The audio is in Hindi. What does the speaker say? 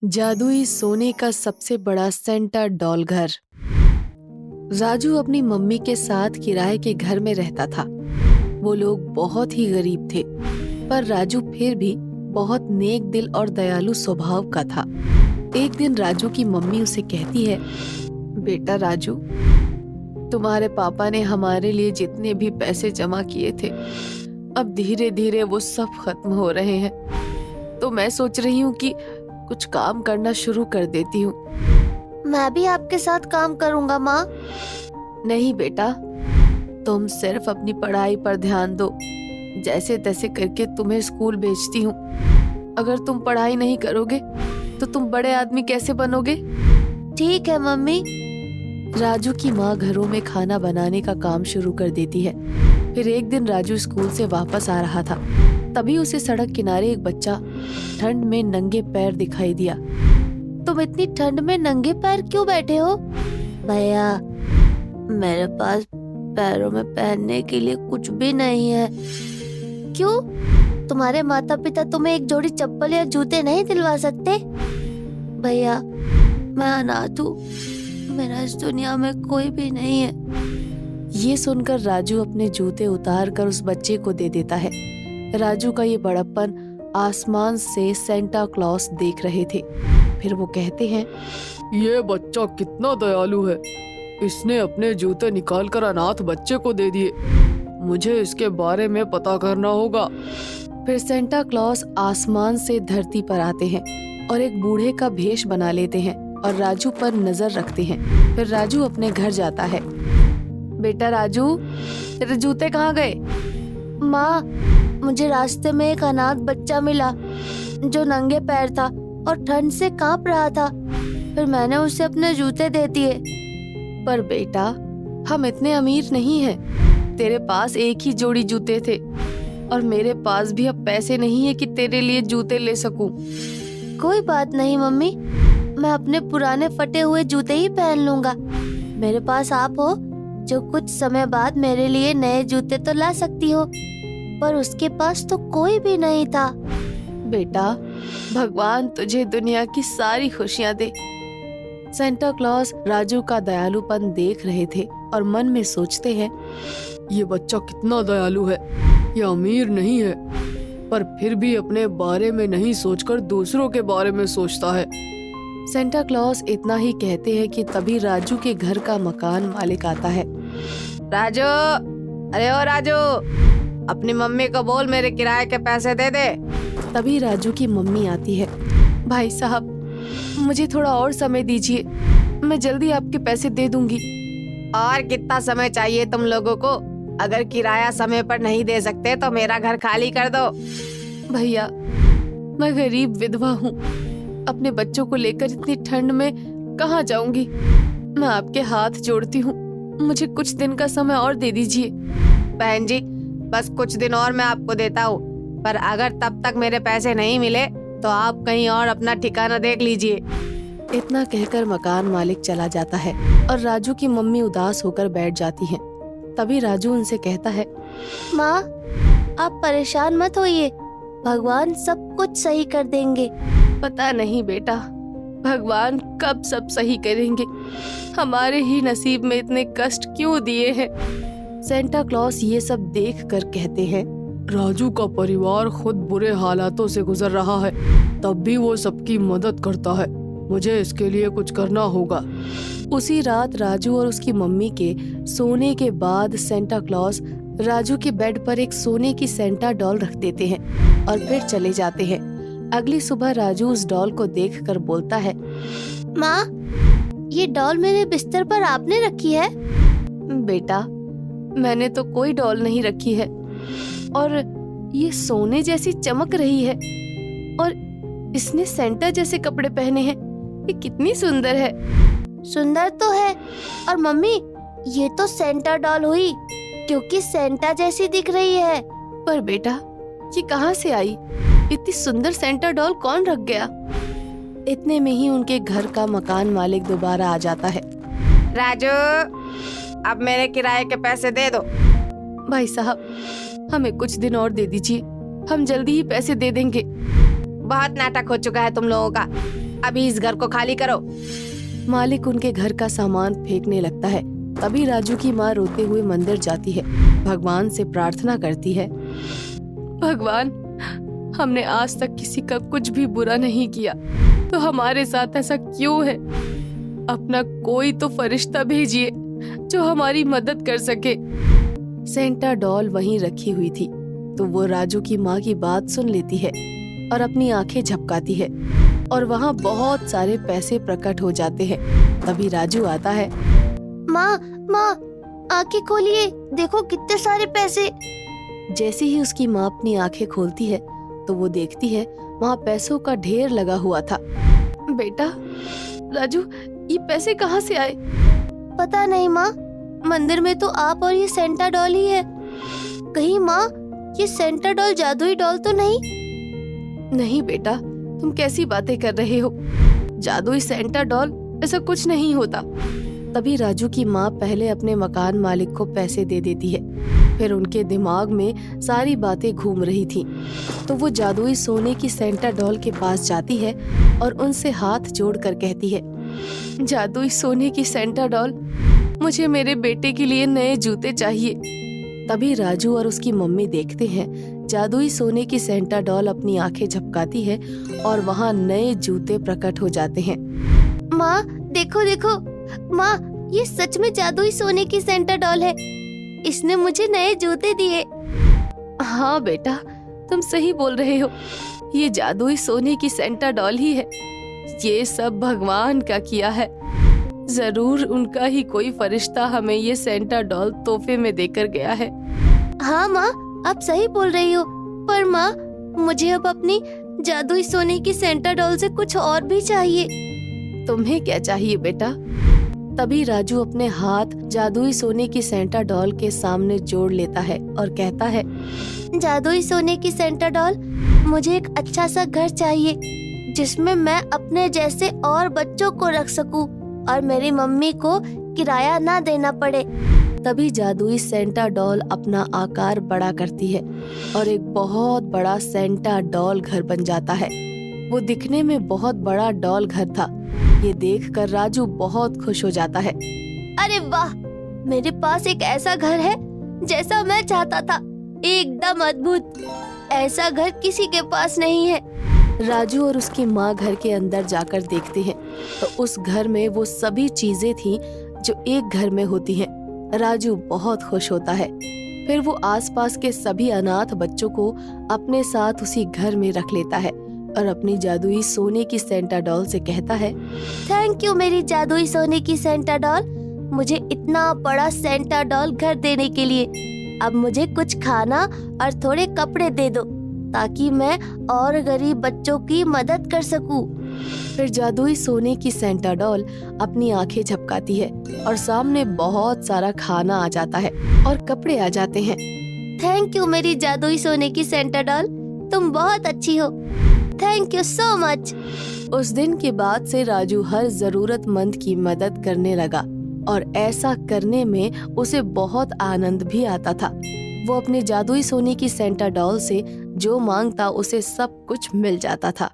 जादुई सोने का सबसे बड़ा सेंटा डॉल घर। राजू अपनी मम्मी के साथ किराए के घर में रहता था। वो लोग बहुत ही गरीब थे, पर राजू फिर भी बहुत नेक दिल और दयालु स्वभाव का था। एक दिन राजू की मम्मी उसे कहती है, बेटा राजू, तुम्हारे पापा ने हमारे लिए जितने भी पैसे जमा किए थे, अब धीरे धीरे वो सब खत्म हो रहे हैं। तो मैं सोच रही हूँ कि कुछ काम करना शुरू कर देती हूँ। मैं भी आपके साथ काम करूँगा माँ। नहीं बेटा, तुम सिर्फ अपनी पढ़ाई पर ध्यान दो। जैसे तैसे करके तुम्हें स्कूल भेजती हूँ। अगर तुम पढ़ाई नहीं करोगे तो तुम बड़े आदमी कैसे बनोगे? ठीक है मम्मी। राजू की माँ घरों में खाना बनाने का काम शुरू कर देती है। फिर एक दिन राजू स्कूल से वापस आ रहा था, तभी उसे सड़क किनारे एक बच्चा ठंड में नंगे पैर दिखाई दिया। तुम इतनी ठंड में नंगे पैर क्यों बैठे हो? भैया, मेरे पास पैरों में पहनने के लिए कुछ भी नहीं है। क्यों? तुम्हारे माता पिता तुम्हें एक जोड़ी चप्पल या जूते नहीं दिलवा सकते? भैया, मैं अनाथ हूँ। मेरा इस दुनिया में कोई भी नहीं है। ये सुनकर राजू अपने जूते उतार कर उस बच्चे को दे देता है। राजू का ये बड़प्पन आसमान से सेंटा क्लॉस देख रहे थे। फिर वो कहते हैं, ये बच्चा कितना दयालु है। इसने अपने जूते निकालकर अनाथ बच्चे को दे दिए। मुझे इसके बारे में पता करना होगा। फिर सेंटा क्लॉस आसमान से धरती पर आते हैं और एक बूढ़े का भेष बना लेते हैं और राजू पर नजर रखते हैं। फिर राजू अपने घर जाता है। बेटा राजू, तेरे जूते कहाँ गए? माँ, मुझे रास्ते में एक अनाथ बच्चा मिला जो नंगे पैर था और ठंड से कांप रहा था। फिर मैंने उसे अपने जूते दे दिए। पर बेटा, हम इतने अमीर नहीं हैं। तेरे पास एक ही जोड़ी जूते थे और मेरे पास भी अब पैसे नहीं है कि तेरे लिए जूते ले सकूं। कोई बात नहीं मम्मी, मैं अपने पुराने फटे हुए जूते ही पहन लूंगा। मेरे पास आप हो जो कुछ समय बाद मेरे लिए नए जूते तो ला सकती हो, पर उसके पास तो कोई भी नहीं था। बेटा, भगवान तुझे दुनिया की सारी खुशियां दे। सेंटा क्लॉस राजू का दयालुपन देख रहे थे और मन में सोचते हैं, ये बच्चा कितना दयालु है। ये अमीर नहीं है, पर फिर भी अपने बारे में नहीं सोचकर दूसरों के बारे में सोचता है। सेंटा क्लॉस इतना ही कहते हैं कि तभी राजू के घर का मकान मालिक आता है। राजू, अरे ओ राजू, अपनी मम्मी को बोल मेरे किराए के पैसे दे दे। तभी राजू की मम्मी आती है। भाई साहब, मुझे थोड़ा और समय दीजिए, मैं जल्दी आपके पैसे दे दूंगी। और कितना समय चाहिए तुम लोगों को? अगर किराया समय पर नहीं दे सकते तो मेरा घर खाली कर दो। भैया, मैं गरीब विधवा हूँ। अपने बच्चों को लेकर इतनी ठंड में कहाँ जाऊंगी? मैं आपके हाथ जोड़ती हूँ, मुझे कुछ दिन का समय और दे दीजिए। बहन जी, बस कुछ दिन और मैं आपको देता हूँ, पर अगर तब तक मेरे पैसे नहीं मिले तो आप कहीं और अपना ठिकाना देख लीजिए। इतना कहकर मकान मालिक चला जाता है और राजू की मम्मी उदास होकर बैठ जाती हैं। तभी राजू उनसे कहता है, माँ, आप परेशान मत होइए, भगवान सब कुछ सही कर देंगे। पता नहीं बेटा, भगवान कब सब सही करेंगे। हमारे ही नसीब में इतने कष्ट क्यों दिए हैं? सेंटा क्लॉस ये सब देख कर कहते हैं, राजू का परिवार खुद बुरे हालातों से गुजर रहा है, तब भी वो सबकी मदद करता है। मुझे इसके लिए कुछ करना होगा। उसी रात राजू और उसकी मम्मी के सोने के बाद सेंटा क्लॉस राजू के बेड पर एक सोने की सेंटा डॉल रख देते हैं और फिर चले जाते हैं। अगली सुबह राजू उस डॉल को देखकर बोलता है, माँ, ये डॉल मेरे बिस्तर पर आपने रखी है? बेटा, मैंने तो कोई डॉल नहीं रखी है और ये सोने जैसी चमक रही है और इसने सेंटा जैसे कपड़े पहने हैं। ये कितनी सुंदर है। सुंदर तो है, और मम्मी, ये तो सेंटा डॉल हुई क्योंकि सेंटा जैसी दिख रही है। पर बेटा, ये कहाँ से आई? इतनी सुंदर सेंटा डॉल कौन रख गया? इतने में ही उनके घर का मकान मालिक दोबारा आ जाता है। राजू, अब मेरे किराए के पैसे दे दो। भाई साहब, हमें कुछ दिन और दे दीजिए, हम जल्दी ही पैसे दे देंगे। बहुत नाटक हो चुका है तुम लोगों का। अभी इस घर को खाली करो। मालिक उनके घर का सामान फेंकने लगता है। तभी राजू की माँ रोते हुए मंदिर जाती है, भगवान से प्रार्थना करती है। भगवान, हमने आज तक किसी का कुछ भी बुरा नहीं किया, तो हमारे साथ ऐसा क्यों है? अपना कोई तो फरिश्ता भेजिए जो हमारी मदद कर सके। सेंटा डॉल वहीं रखी हुई थी, तो वो राजू की माँ की बात सुन लेती है और अपनी आंखें झपकाती है और वहाँ बहुत सारे पैसे प्रकट हो जाते हैं। तभी राजू आता है। माँ माँ, आंखें खोलिए, देखो कितने सारे पैसे। जैसे ही उसकी माँ अपनी आंखें खोलती है तो वो देखती है वहाँ पैसों का ढेर लगा हुआ था। बेटा राजू, ये पैसे कहाँ से आए? पता नहीं माँ, मंदिर में तो आप और ये सेंटा डॉल ही है। कहीं माँ, ये सेंटा डॉल जादुई डॉल तो नहीं? नहीं बेटा, तुम कैसी बातें कर रहे हो? जादुई सेंटा डॉल ऐसा कुछ नहीं होता। तभी राजू की माँ पहले अपने मकान मालिक को पैसे दे देती है। फिर उनके दिमाग में सारी बातें घूम रही थी, तो वो जादुई सोने की सेंटा डॉल के पास जाती है और उनसे हाथ जोड़कर कहती है, जादुई सोने की सेंटा डॉल, मुझे मेरे बेटे के लिए नए जूते चाहिए। तभी राजू और उसकी मम्मी देखते हैं जादुई सोने की सेंटा डॉल अपनी आंखें झपकाती है और वहाँ नए जूते प्रकट हो जाते हैं। माँ देखो देखो, माँ ये सच में जादुई सोने की सेंटा डॉल है। इसने मुझे नए जूते दिए। हाँ बेटा, तुम सही बोल रहे हो, ये जादुई सोने की सेंटा डॉल ही है। ये सब भगवान का किया है। जरूर उनका ही कोई फरिश्ता हमें ये सेंटा डॉल तोहफे में देकर गया है। हाँ माँ, आप सही बोल रही हो, पर माँ मुझे अब अपनी जादुई सोने की सेंटा डॉल से कुछ और भी चाहिए। तुम्हें क्या चाहिए बेटा? तभी राजू अपने हाथ जादुई सोने की सेंटा डॉल के सामने जोड़ लेता है और कहता है, जादुई सोने की सेंटा डॉल, मुझे एक अच्छा सा घर चाहिए जिसमें मैं अपने जैसे और बच्चों को रख सकूं और मेरी मम्मी को किराया ना देना पड़े। तभी जादुई सेंटा डॉल अपना आकार बड़ा करती है और एक बहुत बड़ा सेंटा डॉल घर बन जाता है। वो दिखने में बहुत बड़ा डॉल घर था। ये देखकर राजू बहुत खुश हो जाता है। अरे वाह, मेरे पास एक ऐसा घर है जैसा मैं चाहता था, एकदम अद्भुत। ऐसा घर किसी के पास नहीं है। राजू और उसकी माँ घर के अंदर जाकर देखते हैं तो उस घर में वो सभी चीजें थीं जो एक घर में होती हैं। राजू बहुत खुश होता है। फिर वो आसपास के सभी अनाथ बच्चों को अपने साथ उसी घर में रख लेता है और अपनी जादुई सोने की सेंटा डॉल से कहता है, थैंक यू मेरी जादुई सोने की सेंटा डॉल, मुझे इतना बड़ा सेंटा डॉल घर देने के लिए। अब मुझे कुछ खाना और थोड़े कपड़े दे दो ताकि मैं और गरीब बच्चों की मदद कर सकूं। फिर जादुई सोने की सेंटा डॉल अपनी आंखें झपकाती है और सामने बहुत सारा खाना आ जाता है और कपड़े आ जाते हैं। थैंक यू मेरी जादुई सोने की सेंटा डॉल, तुम बहुत अच्छी हो। Thank you so much. उस दिन के बाद से राजू हर जरूरतमंद की मदद करने लगा और ऐसा करने में उसे बहुत आनंद भी आता था। वो अपने जादुई सोने की सेंटा डॉल से जो मांगता उसे सब कुछ मिल जाता था।